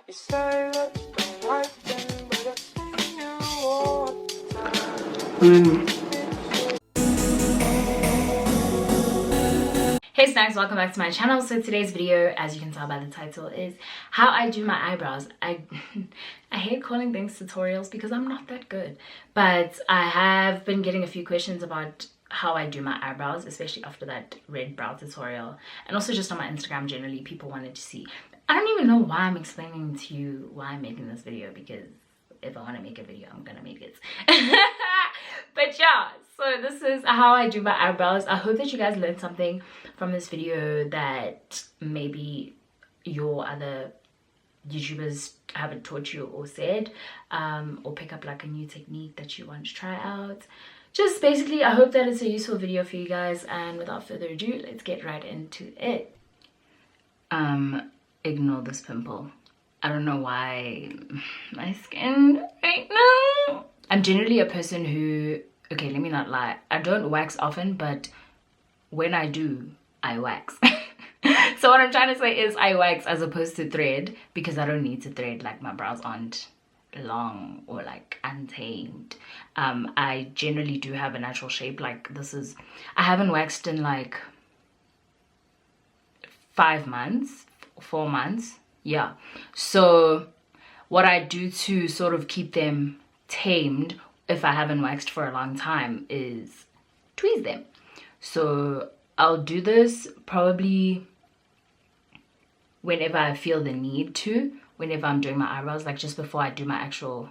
You say that the right thing, but it's Hey snacks, welcome back to my channel. So today's video, as you can tell by the title, is how I do my eyebrows. I hate calling things tutorials because I'm not that good, but I have been getting a few questions about how I do my eyebrows, especially after that red brow tutorial, and also just on my Instagram generally. People wanted to see. I don't even know why I'm explaining to you why I'm making this video, because if I want to make a video, I'm gonna make it. But yeah, so this is how I do my eyebrows. I hope that you guys learned something from this video that maybe your other YouTubers haven't taught you or said, or pick up like a new technique that you want to try out. Just basically, I hope that it's a useful video for you guys, and without further ado, let's get right into it. Ignore this pimple. I don't know why my skin right now. I'm generally a person who, okay, let me not lie, I don't wax often, but when I do, I wax. So what I'm trying to say is I wax as opposed to thread, because I don't need to thread. Like, my brows aren't long or like untamed. I generally do have a natural shape. Like, this is, I haven't waxed in like 5 months, 4 months. Yeah, so what I do to sort of keep them tamed if I haven't waxed for a long time is tweeze them. So I'll do this probably whenever I feel the need to, whenever I'm doing my eyebrows, like just before I do my actual,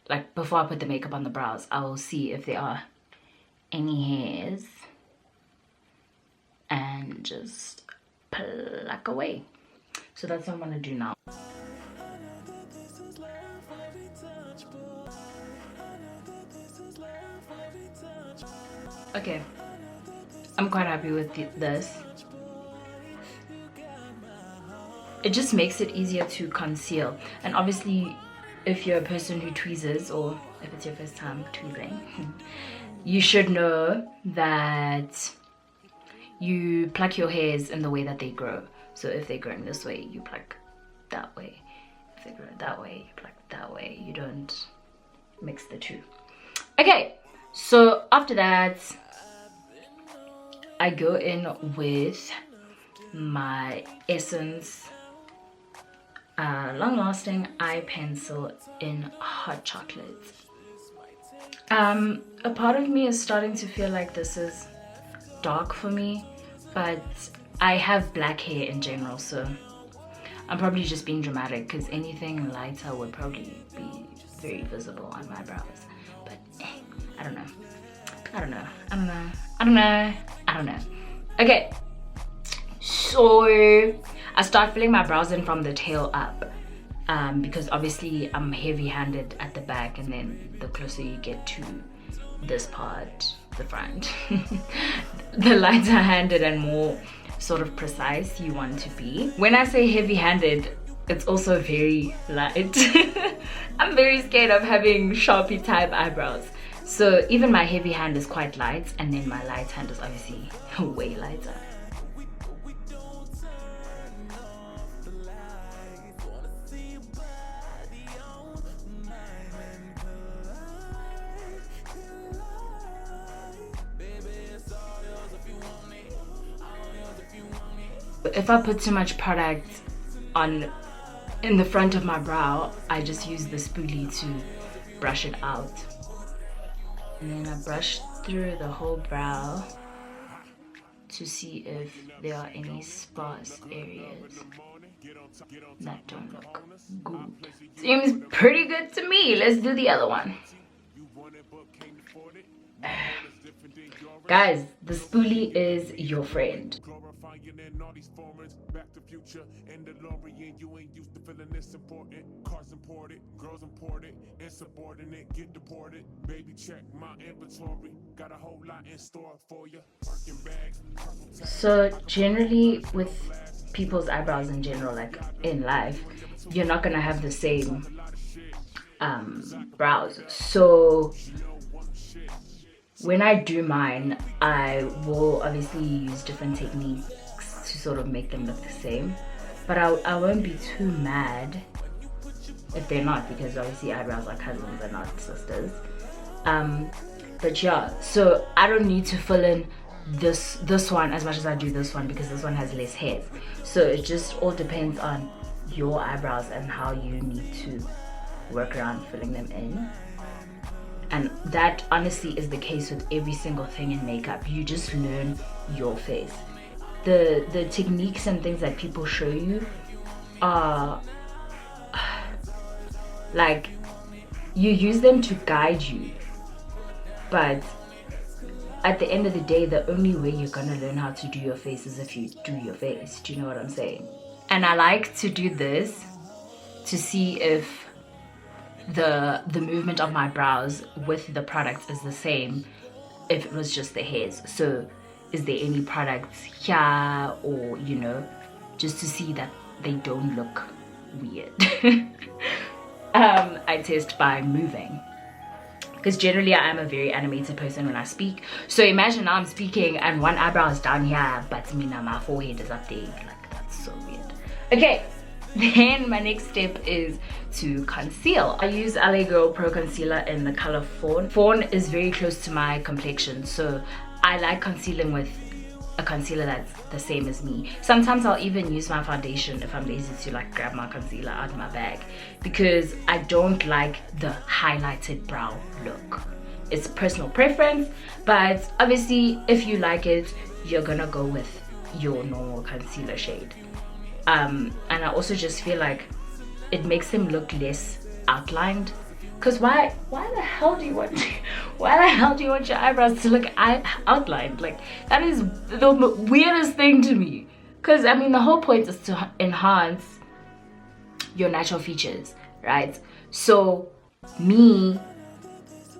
like before I put the makeup on the brows, I will see if there are any hairs and just pluck away. So that's what I'm gonna do now. Okay, I'm quite happy with this. It just makes it easier to conceal. And obviously, if you're a person who tweezes, or if it's your first time tweezing, you should know that you pluck your hairs in the way that they grow. So if they're growing this way, you pluck that way. If they grow that way, you pluck that way. You don't mix the two. Okay, so after that, I go in with my Essence long-lasting eye pencil in hot chocolate. A part of me is starting to feel like this is dark for me, but I have black hair in general, so I'm probably just being dramatic, because anything lighter would probably be very visible on my brows. But I don't know. Okay, so I start filling my brows in from the tail up, because obviously I'm heavy-handed at the back, and then the closer you get to this part, the front, the lighter-handed and more sort of precise you want to be. When I say heavy-handed, it's also very light. I'm very scared of having Sharpie type eyebrows, so even my heavy hand is quite light, and then my light hand is obviously way lighter. If I put too much product on in the front of my brow, I just use the spoolie to brush it out. And then I brush through the whole brow to see if there are any sparse areas that don't look good. Seems pretty good to me. Let's do the other one. Guys, the spoolie is your friend. Back to future and DeLorean, you ain't used to feeling this important. Cars imported, girls imported, insubordinate, get deported. Baby, check my inventory, got a whole lot in store for you. So generally with people's eyebrows in general, like in life, you're not gonna have the same brows. So when I do mine, I will obviously use different techniques to sort of make them look the same. but I won't be too mad if they're not, because obviously eyebrows are cousins and not sisters. But yeah, so I don't need to fill in this one as much as I do this one, because this one has less hairs. So it just all depends on your eyebrows and how you need to work around filling them in. And that honestly is the case with every single thing in makeup. You just learn your face. The techniques and things that people show you are like, you use them to guide you, but at the end of the day, the only way you're gonna learn how to do your face is if you do your face. Do you know what I'm saying? And I like to do this to see if the movement of my brows with the product is the same if it was just the hairs. So is there any products here, or you know, just to see that they don't look weird. I test by moving, because generally I am a very animated person when I speak. So imagine now I'm speaking and one eyebrow is down here, but my forehead is up there. Like, that's so weird. Okay, then my next step is to conceal. I use LA Girl Pro Concealer in the color Fawn. Fawn is very close to my complexion, so I like concealing with a concealer that's the same as me. Sometimes I'll even use my foundation if I'm lazy to like grab my concealer out of my bag, because I don't like the highlighted brow look. It's personal preference, but obviously if you like it, you're gonna go with your normal concealer shade. And I also just feel like it makes them look less outlined. Because why the hell do you want your eyebrows to look outlined? Like, that is the weirdest thing to me. Because I mean, the whole point is to enhance your natural features, right? So me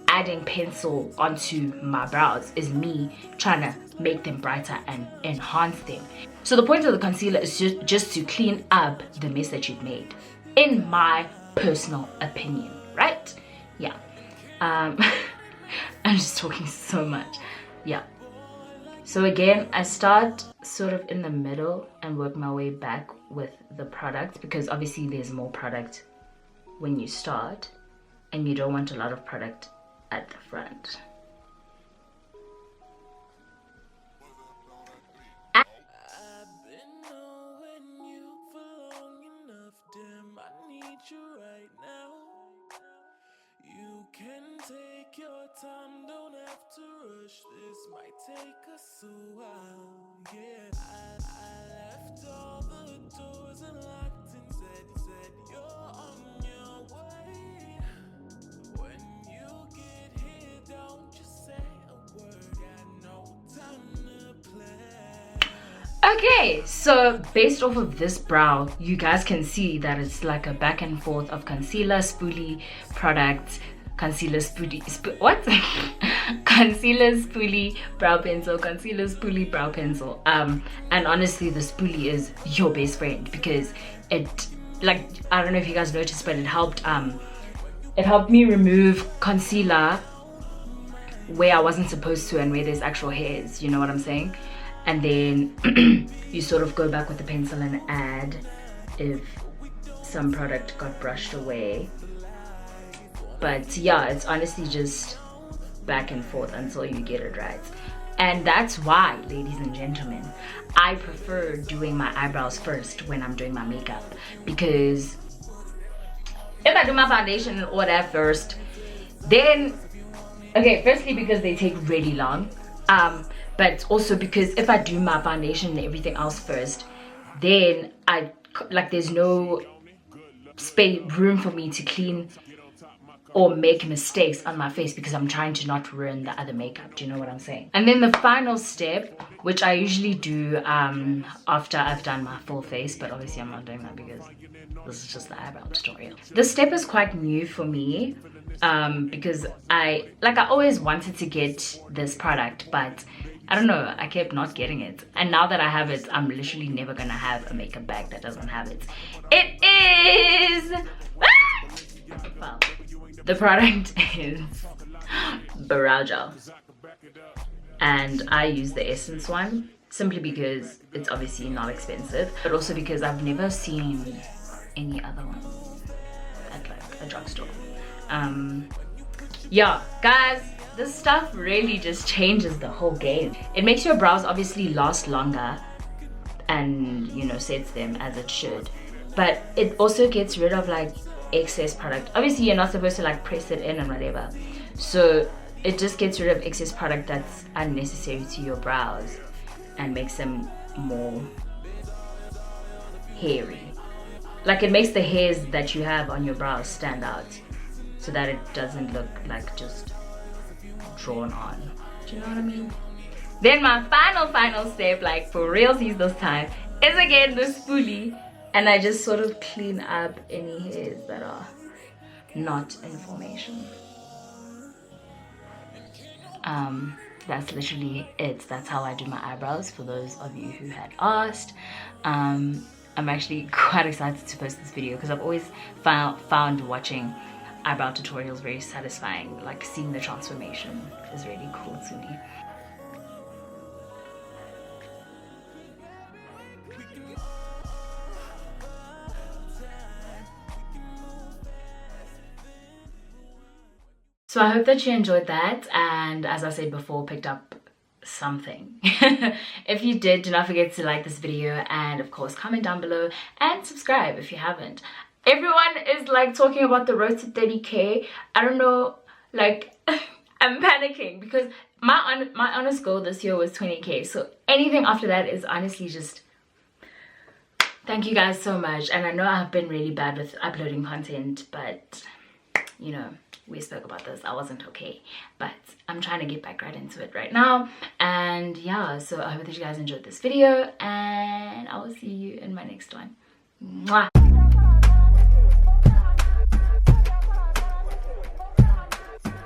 adding pencil onto my brows is me trying to make them brighter and enhance them. So the point of the concealer is just to clean up the mess that you've made, in my personal opinion, right? Yeah. I'm just talking so much. Yeah. So again, I start sort of in the middle and work my way back with the product, because obviously there's more product when you start and you don't want a lot of product at the front. Take your time, don't have to rush. This might take us a while. Yeah, I left all the doors unlocked and said you're on your way. When you get here, don't just say a word. Got no time to play. Okay, so based off of this brow, you guys can see that it's like a back and forth of concealer, spoolie product, concealer, spoolie, concealer, spoolie, brow pencil, concealer, spoolie, brow pencil. And honestly, the spoolie is your best friend, because it, like, I don't know if you guys noticed, but it helped me remove concealer where I wasn't supposed to and where there's actual hairs, you know what I'm saying? And then you sort of go back with the pencil and add if some product got brushed away. But yeah, it's honestly just back and forth until you get it right. And that's why, ladies and gentlemen, I prefer doing my eyebrows first when I'm doing my makeup. Because if I do my foundation and all that first, then, okay, firstly because they take really long. But also because if I do my foundation and everything else first, then there's no room for me to clean or make mistakes on my face, because I'm trying to not ruin the other makeup. Do you know what I'm saying? And then the final step, which I usually do after I've done my full face, but obviously I'm not doing that because this is just the eyebrow tutorial. This step is quite new for me, because I always wanted to get this product, but I don't know, I kept not getting it. And now that I have it, I'm literally never gonna have a makeup bag that doesn't have it. It is... well, the product is brow gel, and I use the Essence one. simply because it's obviously not expensive, but also because I've never seen any other ones at like a drugstore. Yeah, guys, this stuff really just changes the whole game. It makes your brows obviously last longer and, you know, sets them as it should, but it also gets rid of like excess product. Obviously you're not supposed to like press it in and whatever, so it just gets rid of excess product that's unnecessary to your brows and makes them more hairy. Like, it makes the hairs that you have on your brows stand out so that it doesn't look like just drawn on. Do you know what I mean? Then my final step, like for realsies this time, is again the spoolie, and I just sort of clean up any hairs that are not in formation. That's literally it. That's how I do my eyebrows, for those of you who had asked. I'm actually quite excited to post this video because I've always found watching eyebrow tutorials very satisfying. Like, seeing the transformation is really cool to me. So I hope that you enjoyed that, and as I said before, picked up something. If you did, do not forget to like this video, and of course comment down below and subscribe if you haven't. Everyone is like talking about the road to 30k. I don't know, like I'm panicking because my honest goal this year was 20k, so anything after that is honestly just thank you guys so much. And I know I've been really bad with uploading content, but you know, we spoke about this, I wasn't okay, but I'm trying to get back right into it right now. And yeah, so I hope that you guys enjoyed this video, and I will see you in my next one. Mwah.